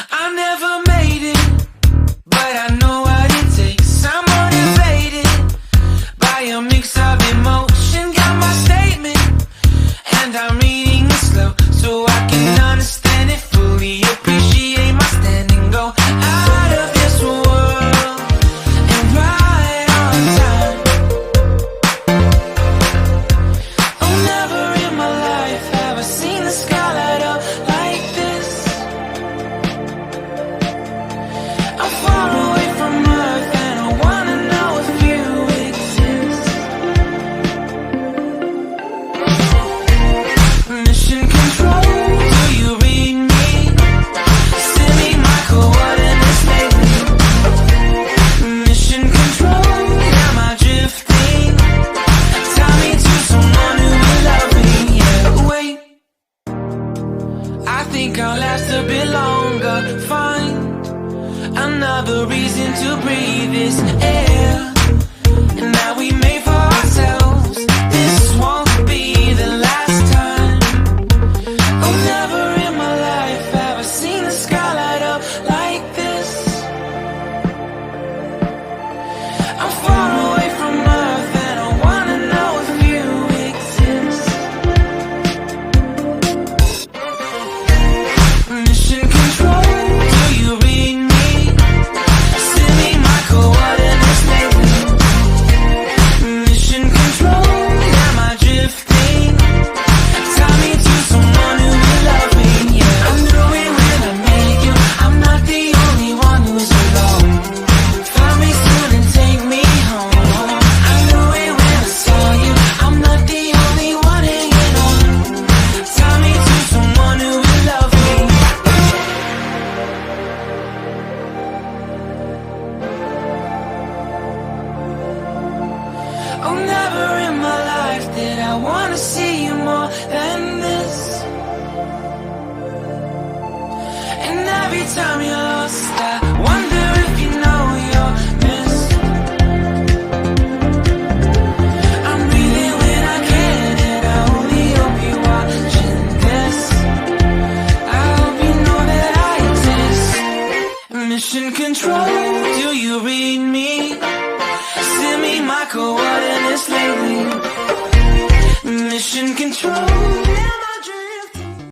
I never made it, but I know what it takes. I'm motivated by a mix of emotion. Got my statement, and I'm reading it slow so I can understand it fully. Appreciate my standing, go out of this world and right on time. Oh, never in my life have I seen the sky light up like this. I'm far away from Earth and I wanna know if you exist. Mission control, do you read me? Send me my coordinates lately. Mission control, am I drifting? Tie me to someone who will love me. Yeah, wait, I think I'll last a bit longer. Find another reason to breathe this air. And now we made for ourselves. This won't be the last time. Oh, never in my life have I seen the sky light up like this. I'm far away from Earth and I wanna know if you exist. Mission control, do you read me? Send me my coordinates lately. Mission control, am I drifting? Tie me to someone who will love me. Yeah, I knew it when I met you. I'm not the only one who's alone. Find me soon and take me home. I knew it when I saw you. I'm not the only one hanging on. Tie me to someone who will love me. Oh, never in my life did I wanna see you more than this. And every time you're lost, I wonder if you know you're missed. I'm breathing when I can, and I only hope you're watching this. I hope you know that I exist. Mission control, do you read me? Send me my coordinates lately. Mission control.